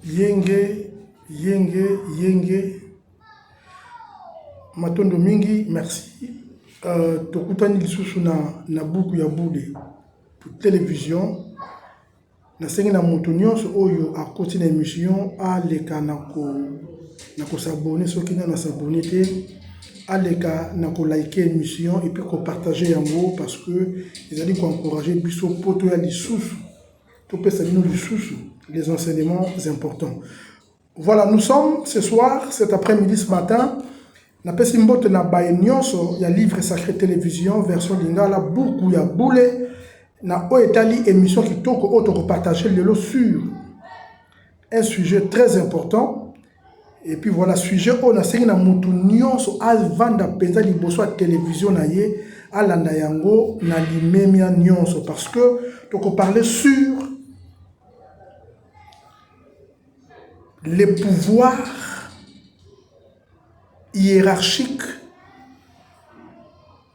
Yenge, Yenge. Matondo mingi, merci. Tokutani lisusu na buku ya bude pour télévision. Na sengi na moto nyonso oyo a continuer émission aleka nako s'abonner soki na s'abonner te aleka nako liker émission et puis ko partager yango parce que ils allaient encourager biso poto ya lisusu to pesa bino lisusu les enseignements importants. Voilà, nous sommes ce soir, cet après-midi, ce matin. Na pesi mbote na baye nyonso ya livre sacré télévision version lingala buku ya boule na oetali émission kitoko auto partager lelo sur un sujet très important. Et puis voilà, sujet on a sengi na mutu nyonso alvanda penza liboso ya télévision na ye alanda yango na limemia nyonso parce que toko parler sur les pouvoirs hiérarchique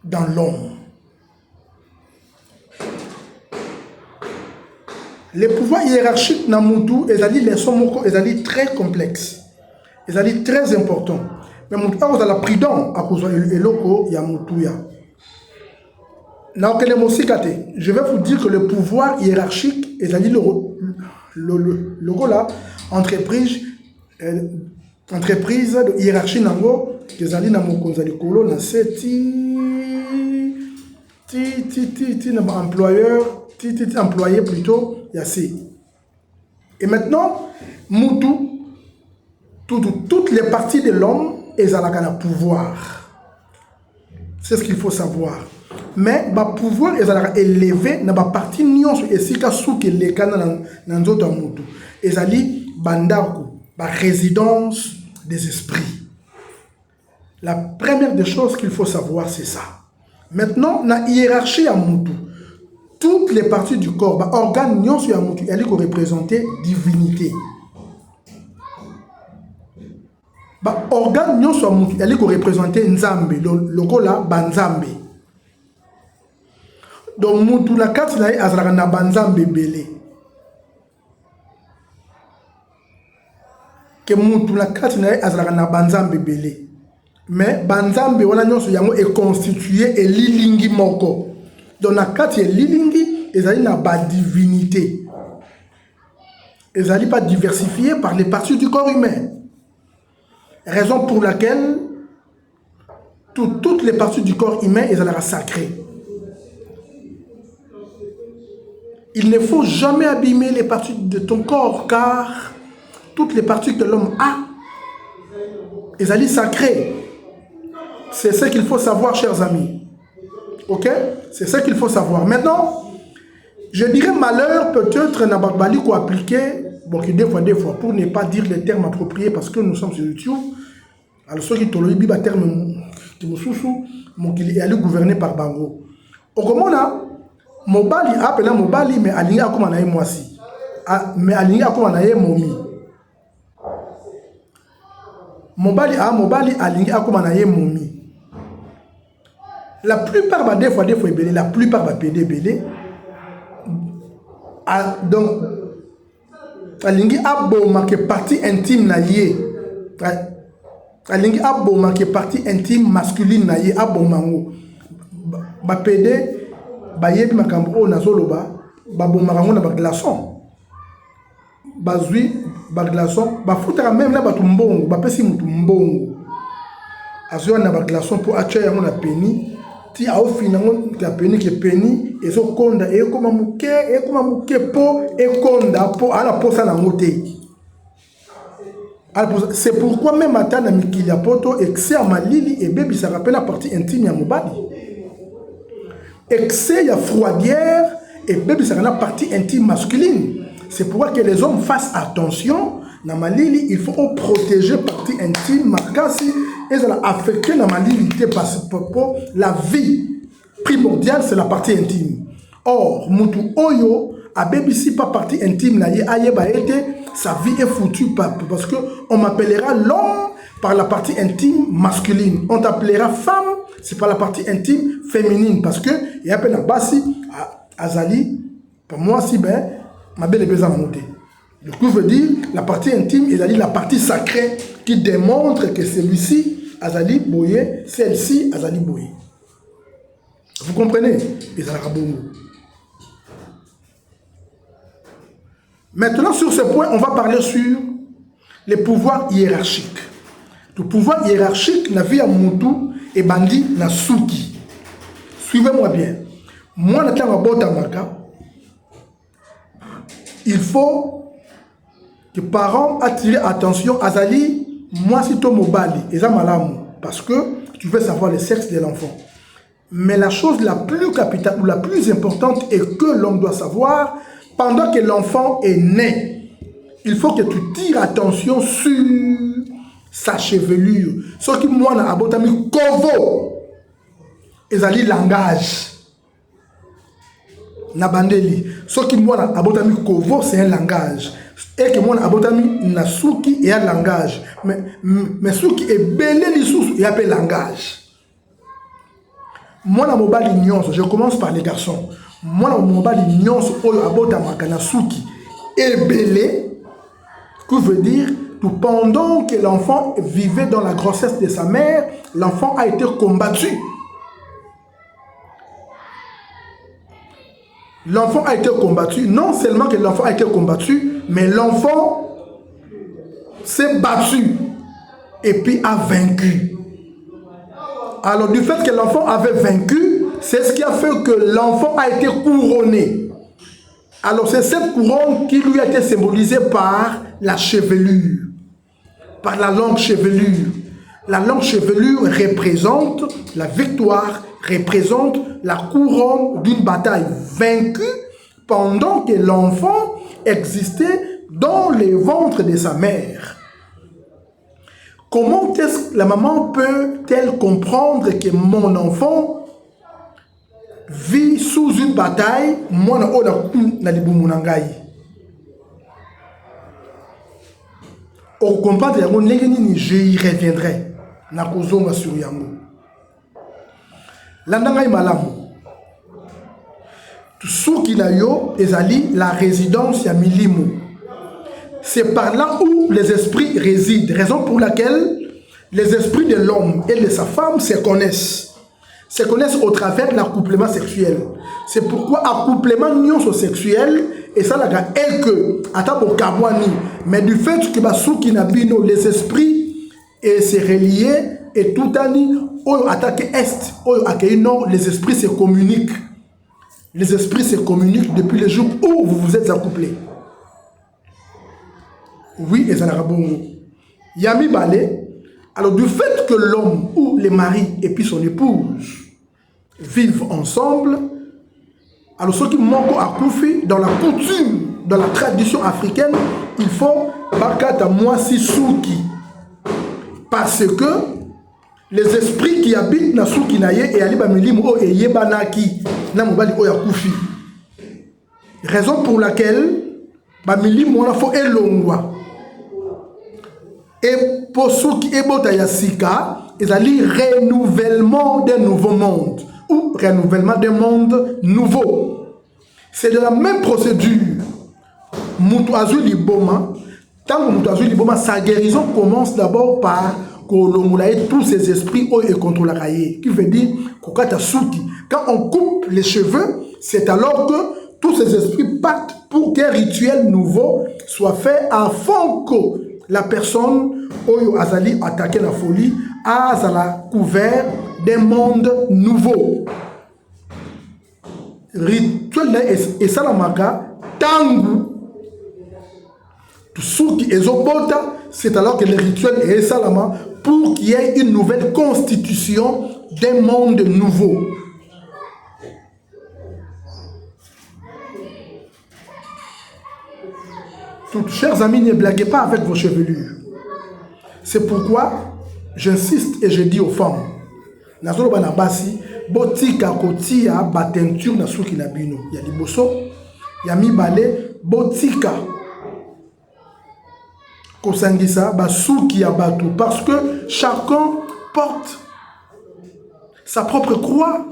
dans l'homme. Les pouvoirs hiérarchiques dans Moutou, les sont très complexes. Ils sont très importants. Mais Moutou, vous avez la prudence à cause de l'oko, il y a Moutou. Je vais vous dire que le pouvoir hiérarchique, c'est-à-dire le là, entreprise de hiérarchie nango kezali na mokonza likolo na seti na employeur employé plutôt yasi. Et maintenant mutu toutes les parties de l'homme ezalaka na pouvoir. C'est ce qu'il faut savoir. Mais ba pouvoir ezalaka élevé na ba partie nyonso esika suki lekana na nzoto mutu ezali bandako la résidence des esprits. La première des choses qu'il faut savoir, c'est ça. Maintenant, la hiérarchie à Moutou, toutes les parties du corps, organes nyons sur Moutou, elles sont représentées divinité. Organes nyons sur Moutou, elles sont représentées Nzambe, le kola Banzambe. Donc Moutou la carte là est azarana Banzambe belé. Que Moutou la carte na azarana Banzambe belé. Mais Banzambe wana nyonso yango est constitué et lilingi moko. Donc la carte est lilingi ezali na ba divinité. Ezali pas diversifié par les parties du corps humain. Raison pour laquelle toutes les parties du corps humain ezali sacrées. Il ne faut jamais abîmer les parties de ton corps car toutes les parties que l'homme a, ezali sacrées. C'est ce qu'il faut savoir, chers amis. Ok? C'est ce qu'il faut savoir. Maintenant, je dirais malheur, peut-être, n'a pas qu'on appliquer, bon, des fois, pour ne pas dire les termes appropriés, parce que nous sommes sur YouTube. Alors, ceux qui ont le terme, qui est gouverné par Bango. Au comment là, Mobali, appelé Mobali, mais aligné à comment on a eu moi aussi. Mais aligné à comment on a eu Momi. Mobali, aligné à comment on a eu Momi. La plupart des fois belé, la plupart va pédé belé. Donc alingi abo marqué partie intime na yé. Alingi abo marqué partie intime masculine na yé abo mango. Ba pédé ba yebi makambo o nazoloba ba bomarango na ba glaçon. Ba zui ba glaçon ba futaka même na ba tumbongo ba pesi mutu mbongo. Azwa na ba glaçon pour acheter yango na peni. Si au final tu as peni que peni et so konda et comme muke po et konda po à la posa na moté. C'est pourquoi même atana mikilia poto excès à malili et baby ça rappelle la partie intime ya mobali. Excès ya froidière et baby ça la partie intime masculine. C'est pourquoi que les hommes fassent attention na malili il faut protéger partie intime makasi. Et ça a affecté la maladie parce que la vie primordiale c'est la partie intime. Or, Moutou Oyo a BBC pas partie intime na sa vie est foutue parce que on m'appellera l'homme par la partie intime masculine. On t'appellera femme, c'est par la partie intime féminine parce que il y a peine à Bassi, Azali, pour moi si ben ma belle est besoin monter. Le coup veut dire la partie intime, c'est-à-dire la partie sacrée qui démontre que celui-ci, Azali Boye, celle-ci, Azali Boye. Vous comprenez? Maintenant, sur ce point, on va parler sur les pouvoirs hiérarchiques. Le pouvoir hiérarchique, na vie à Moutou et Bandi na Souki. Suivez-moi bien. Moi, il faut que les parents attirent attention à Azali, moi si to mobali, et ça malamu, parce que tu veux savoir le sexe de l'enfant. Mais la chose la plus capitale ou la plus importante est que l'homme doit savoir, pendant que l'enfant est né, il faut que tu tires attention sur sa chevelure. Ce qui moi na abotami kovo, ezali langage. Nabandeli. Ce qui moi na abotami kovo, c'est un langage. Et que moi na abotami nasuki et un langage. Mais souki est belé lisusu et appelle langage. Moi na mobali nyonso, je commence par les garçons. Moi na mobali nyonso oyo abotamaka nasuki et belé, que veut dire que pendant que l'enfant vivait dans la grossesse de sa mère, l'enfant a été combattu. L'enfant a été combattu. Non seulement que l'enfant a été combattu, mais l'enfant s'est battu et puis a vaincu. Alors du fait que l'enfant avait vaincu, c'est ce qui a fait que l'enfant a été couronné. Alors c'est cette couronne qui lui a été symbolisée par la chevelure, par la longue chevelure. La longue chevelure représente la victoire, représente la couronne d'une bataille vaincue pendant que l'enfant existait dans le ventre de sa mère. Comment est-ce que la maman peut-elle comprendre que mon enfant vit sous une bataille, moi na libumunangai? On comprend que je y reviendrai. Na kozonga sur yango. Landangai malamu. Souki na yo ezali la résidence ya milimu. C'est par là où les esprits résident. Raison pour laquelle les esprits de l'homme et de sa femme se connaissent. Se connaissent au travers de l'accouplement sexuel. C'est pourquoi accouplement nyonso sexuel et ça la est que atabo kabwani, mais du fait que basuki na bino les esprits et se relier et tout ani oyo attaque est oyo akeino les esprits se communiquent. Les esprits se communiquent depuis le jour où vous vous êtes accouplés. Oui, et ça n'a pas bon. Yami Balé, alors du fait que l'homme ou les maris et puis son épouse vivent ensemble, alors ceux qui manquent à Koufi, dans la coutume, dans la tradition africaine, il faut Bakata Mwasi Souki. Parce que les esprits qui habitent na Souki Naye et Aliba Milimu et Yebanaki, na Mobali Oya Koufi. Raison pour laquelle, Bamilimu on a faut elongwa. Et pour ceux qui sont Yasika, ils allaient renouvellement d'un nouveau monde ou renouvellement d'un monde nouveau. C'est de la même procédure. Moutouazou Liboma, tant que Moutouazou Liboma, sa guérison commence d'abord par Kolomulaye tous ces esprits et contre la cahier. Qui veut dire Kokata Souki. Quand on coupe les cheveux, c'est alors que tous ces esprits partent pour qu'un rituel nouveau soit fait afin que la personne Oyo Azali attaqué la folie Azala couvert d'un monde nouveau. Rituel et salamaka tangu Souki et Zobota, c'est alors que le rituel est salama pour qu'il y ait une nouvelle constitution d'un monde nouveau. Donc, chers amis, ne blaguez pas avec vos chevelures. C'est pourquoi j'insiste et je dis aux femmes, Nazolo Banabasi, Botika Kotia, Batenture, Nasuki Nabino. Il y a des bosso, il y a Mibale, Botika Kosangisa, Basuki Abatu. Parce que chacun porte sa propre croix.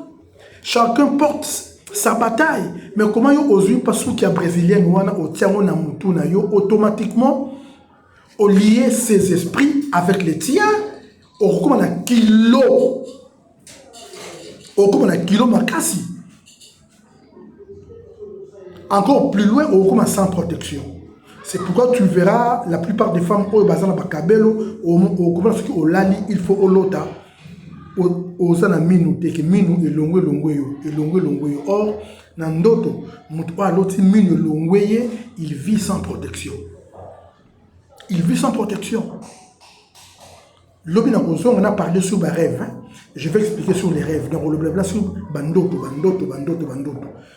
Chacun porte sa bataille. Mais comment yo ozui parce qu'il y a brésilien wana au tiango na mutu na yo automatiquement au lier ses esprits avec les tiens au recommande un kilo makasi. Encore plus loin au recommande sans protection. C'est pourquoi tu verras la plupart des femmes au bazana bakabelo au comment ce au lali il faut au lota au sana minu te que minu elongwe yo or nandoto mutu a loti minu elongwe il vit sans protection. Il vit sans protection. L'objet on a parlé sur les rêves. Hein? Je vais expliquer sur les rêves. Donc, le blabla sur bandoto.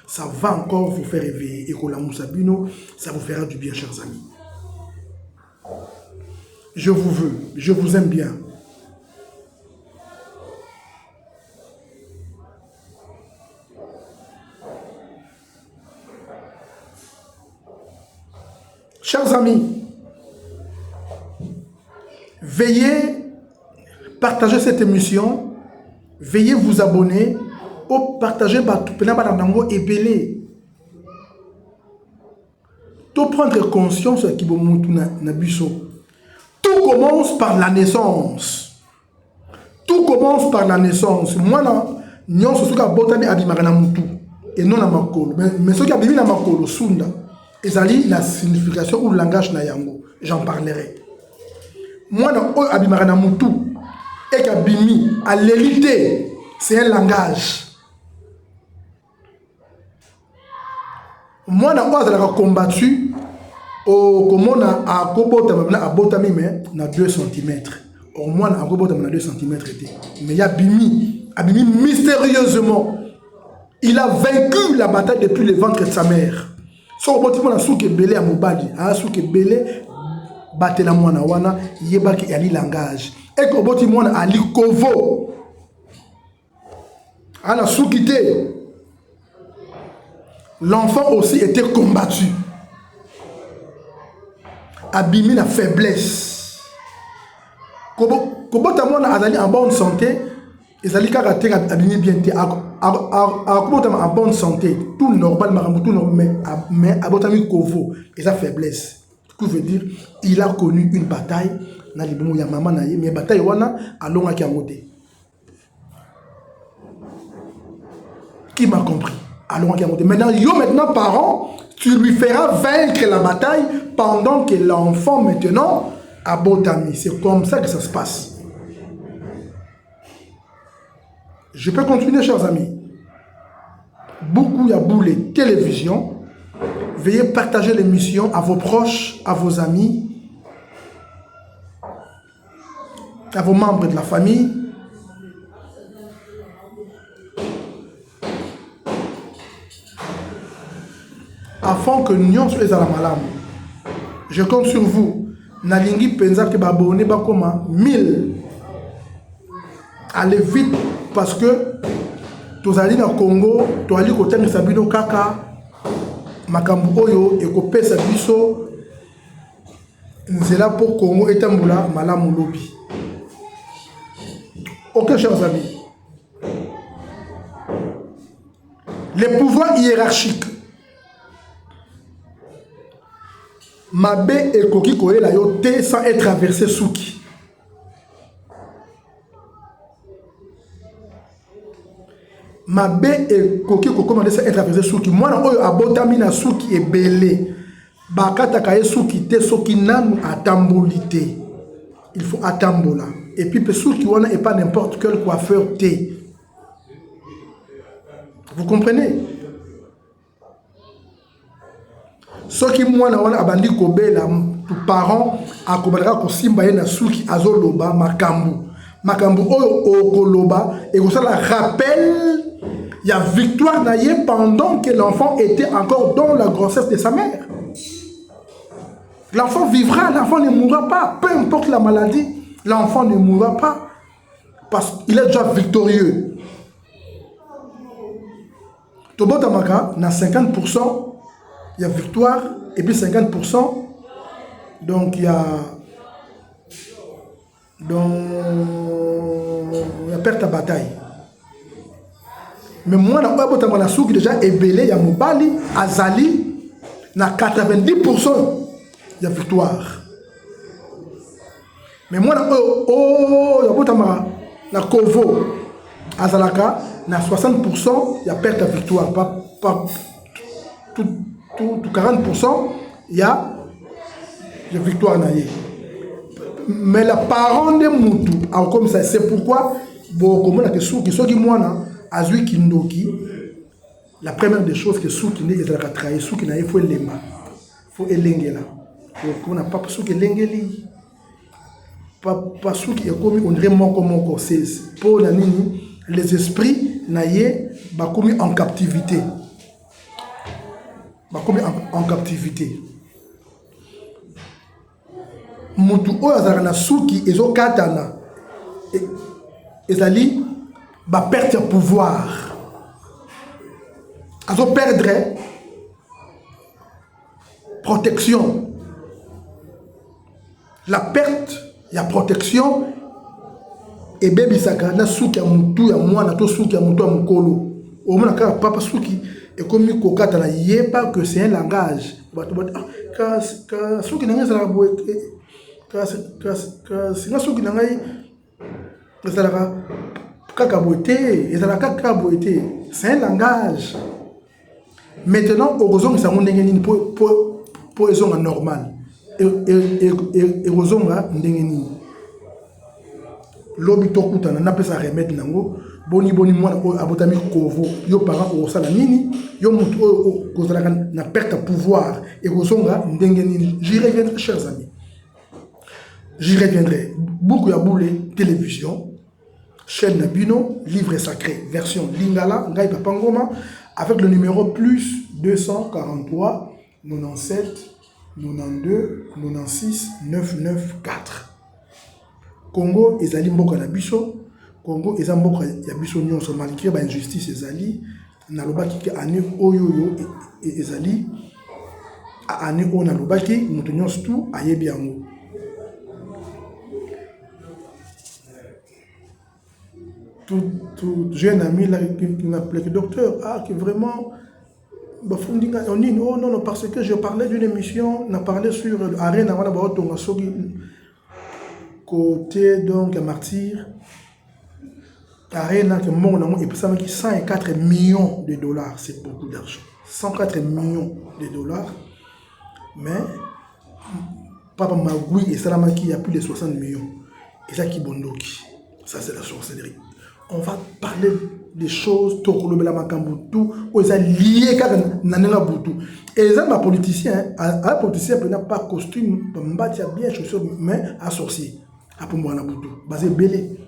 Ça va encore vous faire réveiller. Et la Moussabino, ça vous fera du bien, chers amis. Je vous veux, je vous aime bien. Chers amis, veuillez partager cette émission, veuillez vous abonner, ou partager et belé. Tout prendre conscience de tout commence par la naissance. Tout commence par la naissance. Moi, non, c'est ce que botani abimara mutu et non na makolo. Mais ce qui abimi na makolo sunda, ezali la signification ou le langage na yango. J'en parlerai. Moi, non, abimara na mutu et kabimi à l'élité, c'est un langage. Moi, non, on a combattu au comment a abotami mais na 2 cm. Au moins a abotami na 2 cm. Mais il y a abimi mystérieusement. Il a vaincu la bataille depuis le ventre de sa mère. Son botimo na souke belé à Mobali, a souke belé batela mwana wana yebaki ali langage. Et que botimo na ali kovo. Ana soukité. L'enfant aussi était combattu. Abîmé la faiblesse. Kobota mwana azali en bonne santé, ezali caractère abîmé bien té. Kobota en bonne santé, tout normal tout normal, mais abotami kovo, et sa faiblesse. Ce qui veut dire il a connu une bataille na libumu ya maman na ye, mais bataille wana alonga ki amoté. Qui m'a compris? Maintenant, parent, tu lui feras vaincre la bataille pendant que l'enfant, maintenant, a botami. C'est comme ça que ça se passe. Je peux continuer, chers amis. Beaucoup y a boulé télévision. Veuillez partager l'émission à vos proches, à vos amis, à vos membres de la famille. Afin que nous soyons à la malade. Je compte sur vous. Nalingi penza que babone bakoma 1000. Allez vite parce que tous allez au Congo, tous allez côté de Sabino Kaka, makambu oyo et kopé sabiso. Nzela pour Congo et Tambula malamu lobi. Ok, chers amis. Les pouvoirs hiérarchiques. Mabé et Koki Koé la yoté sans être traversé souki. Mabé et Koki Koé sans être traversé souki. Moi, on a abotami na souki et belé. Bakata kaye souki te soki nanu atambolité. Il faut atambola. Et puis, souki wana est pas n'importe quel coiffeur te. Vous comprenez? Ce qui moi na wana abandi kobela parents akobalaka ko simba na suki azoloba makambu oyo okoloba et que ça la rappelle il y a victoire na ye pendant que l'enfant était encore dans la grossesse de sa mère. L'enfant vivra, l'enfant ne mourra pas, peu importe la maladie, l'enfant ne mourra pas parce qu'il est déjà victorieux. Tobotamaka na 50%. Il y a victoire et puis 50%. Donc il y a perte à bataille. Mais moi, na souki déjà ebelé ya mobali azali na 90% ya victoire. Mais moi na Kovo azalaka na 60% ya perte de victoire, pas tout 40% ya victoire na ye. Mais la parole de Moutou, comme ça, c'est pourquoi comme on a que souki mwana azui kindoki, la première des choses que souki ne ezalaka trahi souki na ye faut lemba, faut elengela. On n'a pas souki lengeli. Pas souki ekomi on dirait moko 16. Pour la nini les esprits na ye bakomi en captivité. Bakomi en captivité. Mutu oyo azalaka na suki ezokatana ezali ba perte ya pouvoir, azo perdre protection, la perte ya protection ebebisaka na suki ya mutu ya mwana to suki ya mutu ya mukolo omona kaka papa suki ekomi kokatana yeba que c'est un langage ka suki na ngeza boye ka suki na ngai ezalaka kaka boite ezalaka kaka boite, c'est un langage. Maintenant okozongisa ndenge nini po ezonga normal et ozonga ndenge nini lobi tokutana na pesa remettre nango boni mwana abotami Kovo yo parent osala nini yo mutu kozalaka na perte de pouvoir et ozonga ndenge nini. J'y reviendrai, chers amis. J'y reviendrai. Beaucoup ya boule télévision, chaîne Nabino, livre sacré, version Lingala, Ngai Papangoma, avec le numéro plus 243 97 92 96 994. Congo ezali mboka na biso, Congo eza mboka ya biso nyonso malgré ba injustice ezali na lobaki ke ane oyo ezali ane o na lobaki mutu nyonso tu ayebi yango. Tout j'ai un ami là qui m'appelait docteur, que vraiment oh non, parce que je parlais d'une émission, on a parlé sur l'arène avant d'abord côté donc martyr arène que mon et puis ça m'a dit 104 millions de dollars, c'est beaucoup d'argent. 104 millions de dollars, mais papa Magoui et Salamaki il y a plus de 60 millions. Et ça qui bondoki, ça c'est la sorcellerie. On va parler des choses, Tokolobela Makambutu, où ils sont liés car Nanela Boutou. Et les hommes politiciens, un politicien n'a pas costume, bien chaussures, mais à sorcier. À Pumbwana Boutou. Basé belé.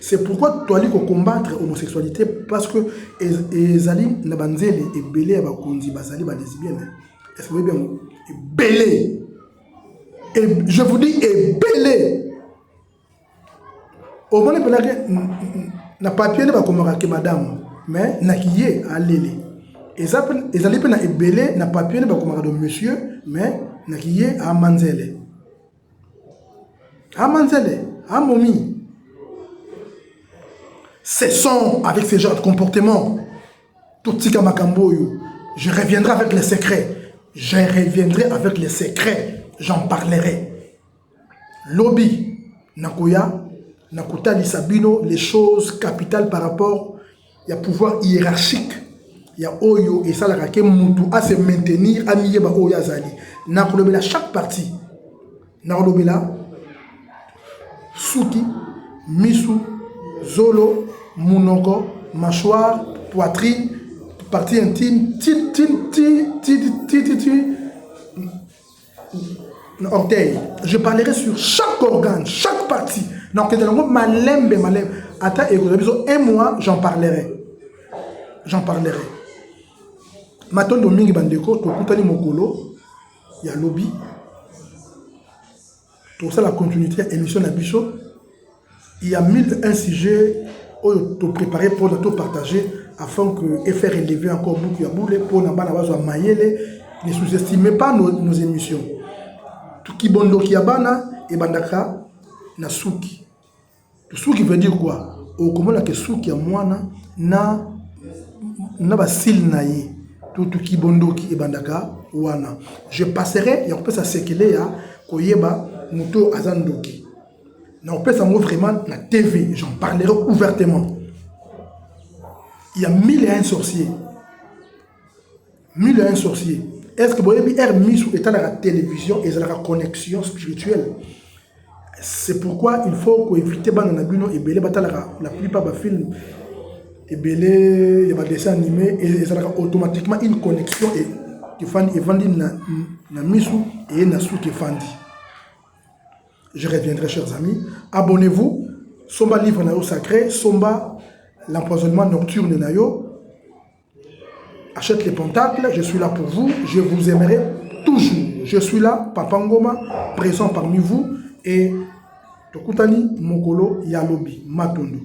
C'est pourquoi tu as dit qu'on combattre l'homosexualité parce que les alliés Nabanzele et belé à Bakundi, Basali, Badesibien. Est-ce que vous voyez bien? Belé. Et je vous dis, et belé. Au moins, na papier ne va comme madame, mais na qui est à l'élé. Et ça, les alliés na ebélé na papier ne va comme monsieur, mais na qui est à Manzele. À Manzele, à Momi. Cessons avec ce genre de comportement. Tout ce Makamboyo. Je reviendrai avec les secrets. Je reviendrai avec les secrets. J'en parlerai. Lobby, Nakoya. Nakuta Lisabino, les choses capitales par rapport il y a pouvoir hiérarchique, il y a Oyo et ça la rake Moutou à se maintenir à Miyeba Oya Zali. Nakolobela chaque partie, Nakolobela Souki, Misu, Zolo, Munoko, mâchoire, poitrine, partie intime, orteil. Je parlerai sur chaque organe, chaque partie. Donc, malembe. Attends, et vous avez besoin un mois, j'en parlerai. Maintenant, Domingue Bandeko, Tokutani Mokolo, il y a lobby. Tout ça, la continuité, émission Nabiso. Il y a 1001 sujets te préparer pour tout partager afin que et faire élever encore beaucoup à boule pour n'a pas la maillele. Ne sous-estimez pas nos émissions. Tout qui bondo qui abana et bandaka na souki. Souki veut dire quoi? au comment la question qui a moi na ba sil na ye tout qui bondo qui ebandaka wana je passerai ya kopesa sekele ya koyeba muto azandoki na kopesa mo vraiment na TV j'en parlerai ouvertement. Il y a 1001 sorciers. 1001 sorciers. Est-ce que vous avez mis sur l'état de la télévision et de la connexion spirituelle? C'est pourquoi il faut éviter la plupart des films et des dessins animés et ça a automatiquement une connexion et je reviendrai, chers amis. Abonnez-vous. Somba livre nayo sacré, Somba l'empoisonnement nocturne nayo. Achète les pentacles, je suis là pour vous, je vous aimerai toujours. Je suis là, Papa Ngoma, présent parmi vous et Tokutani Mokolo Yalobi Matondo.